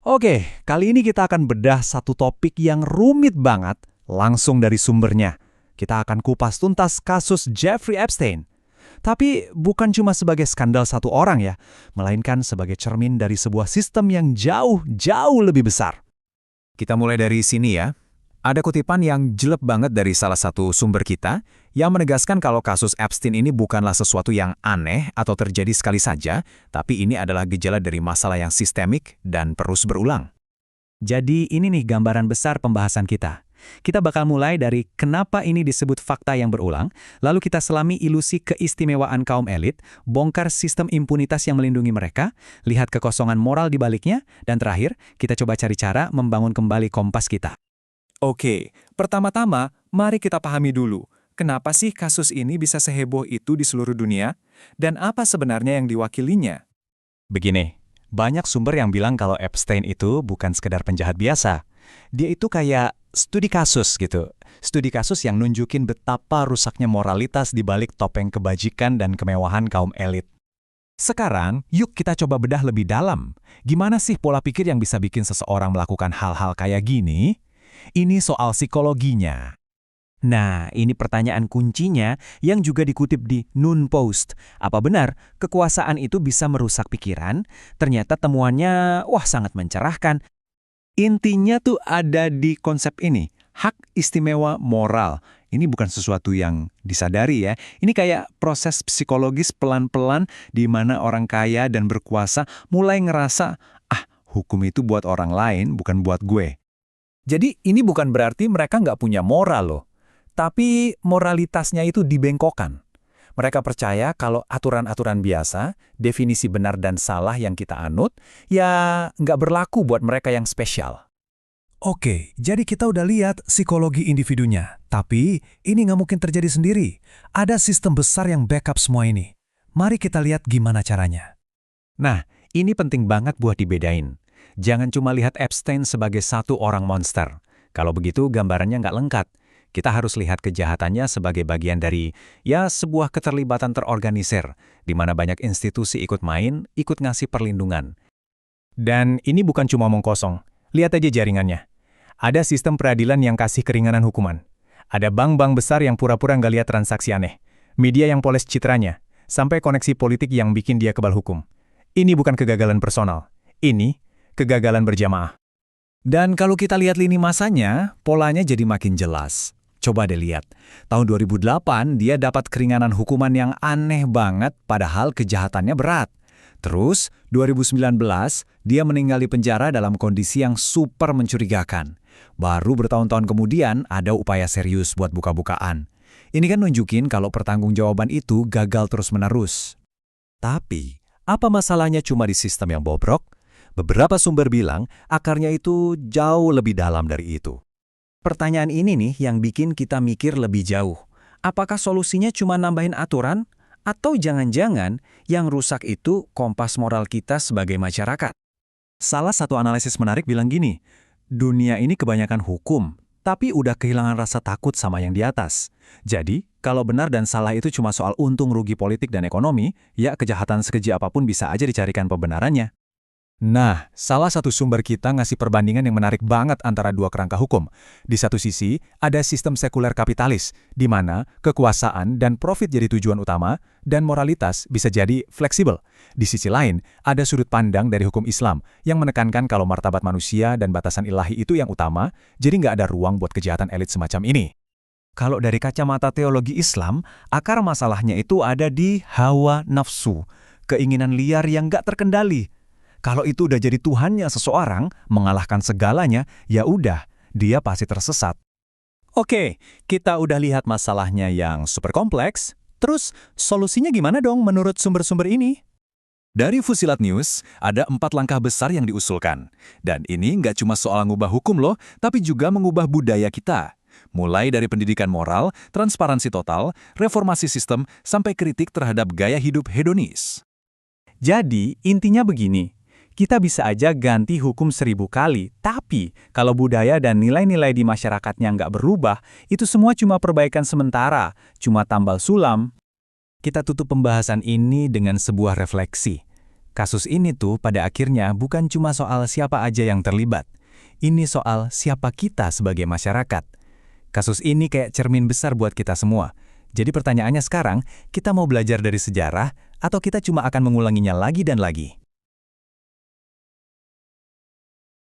Oke, kali ini kita akan bedah satu topik yang rumit banget, langsung dari sumbernya. Kita akan kupas tuntas kasus Jeffrey Epstein. Tapi bukan cuma sebagai skandal satu orang ya, melainkan sebagai cermin dari sebuah sistem yang jauh lebih besar. Kita mulai dari sini ya. Ada kutipan yang jelek banget dari salah satu sumber kita yang menegaskan kalau kasus Epstein ini bukanlah sesuatu yang aneh atau terjadi sekali saja, tapi ini adalah gejala dari masalah yang sistemik dan terus berulang. Jadi ini nih gambaran besar pembahasan kita. Kita bakal mulai dari kenapa ini disebut fakta yang berulang, lalu kita selami ilusi keistimewaan kaum elit, bongkar sistem impunitas yang melindungi mereka, lihat kekosongan moral di baliknya, dan terakhir, kita coba cari cara membangun kembali kompas kita. Oke, pertama-tama mari kita pahami dulu, kenapa sih kasus ini bisa seheboh itu di seluruh dunia, dan apa sebenarnya yang diwakilinya? Begini, banyak sumber yang bilang kalau Epstein itu bukan sekedar penjahat biasa. Dia itu kayak studi kasus gitu. Studi kasus yang nunjukin betapa rusaknya moralitas di balik topeng kebajikan dan kemewahan kaum elit. Sekarang, yuk kita coba bedah lebih dalam. Gimana sih pola pikir yang bisa bikin seseorang melakukan hal-hal kayak gini? Ini soal psikologinya. Nah, ini pertanyaan kuncinya yang juga dikutip di Noon Post. Apa benar kekuasaan itu bisa merusak pikiran? Ternyata temuannya, sangat mencerahkan. Intinya tuh ada di konsep ini, hak istimewa moral. Ini bukan sesuatu yang disadari ya. Ini kayak proses psikologis pelan-pelan di mana orang kaya dan berkuasa mulai ngerasa, hukum itu buat orang lain, bukan buat gue. Jadi ini bukan berarti mereka nggak punya moral loh, tapi moralitasnya itu dibengkokkan. Mereka percaya kalau aturan-aturan biasa, definisi benar dan salah yang kita anut, ya nggak berlaku buat mereka yang spesial. Oke, jadi kita udah lihat psikologi individunya. Tapi ini nggak mungkin terjadi sendiri. Ada sistem besar yang backup semua ini. Mari kita lihat gimana caranya. Nah, ini penting banget buat dibedain. Jangan cuma lihat Epstein sebagai satu orang monster. Kalau begitu gambarannya nggak lengkap. Kita harus lihat kejahatannya sebagai bagian dari, sebuah keterlibatan terorganisir, di mana banyak institusi ikut main, ikut ngasih perlindungan. Dan ini bukan cuma omong kosong. Lihat aja jaringannya. Ada sistem peradilan yang kasih keringanan hukuman. Ada bank-bank besar yang pura-pura nggak lihat transaksi aneh. Media yang poles citranya. Sampai koneksi politik yang bikin dia kebal hukum. Ini bukan kegagalan personal. Ini kegagalan berjamaah. Dan kalau kita lihat lini masanya, polanya jadi makin jelas. Coba deh lihat, tahun 2008 dia dapat keringanan hukuman yang aneh banget padahal kejahatannya berat. Terus, 2019 dia meninggal di penjara dalam kondisi yang super mencurigakan. Baru bertahun-tahun kemudian ada upaya serius buat buka-bukaan. Ini kan nunjukin kalau pertanggungjawaban itu gagal terus-menerus. Tapi, apa masalahnya cuma di sistem yang bobrok? Beberapa sumber bilang akarnya itu jauh lebih dalam dari itu. Pertanyaan ini nih yang bikin kita mikir lebih jauh. Apakah solusinya cuma nambahin aturan? Atau jangan-jangan yang rusak itu kompas moral kita sebagai masyarakat? Salah satu analisis menarik bilang gini, dunia ini kebanyakan hukum, tapi udah kehilangan rasa takut sama yang di atas. Jadi, kalau benar dan salah itu cuma soal untung rugi politik dan ekonomi, kejahatan sekeji apapun bisa aja dicarikan pembenarannya. Nah, salah satu sumber kita ngasih perbandingan yang menarik banget antara dua kerangka hukum. Di satu sisi, ada sistem sekuler kapitalis, di mana kekuasaan dan profit jadi tujuan utama, dan moralitas bisa jadi fleksibel. Di sisi lain, ada sudut pandang dari hukum Islam, yang menekankan kalau martabat manusia dan batasan ilahi itu yang utama, jadi nggak ada ruang buat kejahatan elit semacam ini. Kalau dari kacamata teologi Islam, akar masalahnya itu ada di hawa nafsu, keinginan liar yang nggak terkendali. Kalau itu udah jadi Tuhannya seseorang, mengalahkan segalanya, ya udah, dia pasti tersesat. Oke, kita udah lihat masalahnya yang super kompleks. Terus, solusinya gimana dong menurut sumber-sumber ini? Dari Fusilat News, ada 4 langkah besar yang diusulkan. Dan ini nggak cuma soal ngubah hukum loh, tapi juga mengubah budaya kita. Mulai dari pendidikan moral, transparansi total, reformasi sistem, sampai kritik terhadap gaya hidup hedonis. Jadi, intinya begini. Kita bisa aja ganti hukum 1000 kali, tapi kalau budaya dan nilai-nilai di masyarakatnya nggak berubah, itu semua cuma perbaikan sementara, cuma tambal sulam. Kita tutup pembahasan ini dengan sebuah refleksi. Kasus ini tuh pada akhirnya bukan cuma soal siapa aja yang terlibat. Ini soal siapa kita sebagai masyarakat. Kasus ini kayak cermin besar buat kita semua. Jadi pertanyaannya sekarang, kita mau belajar dari sejarah atau kita cuma akan mengulanginya lagi dan lagi?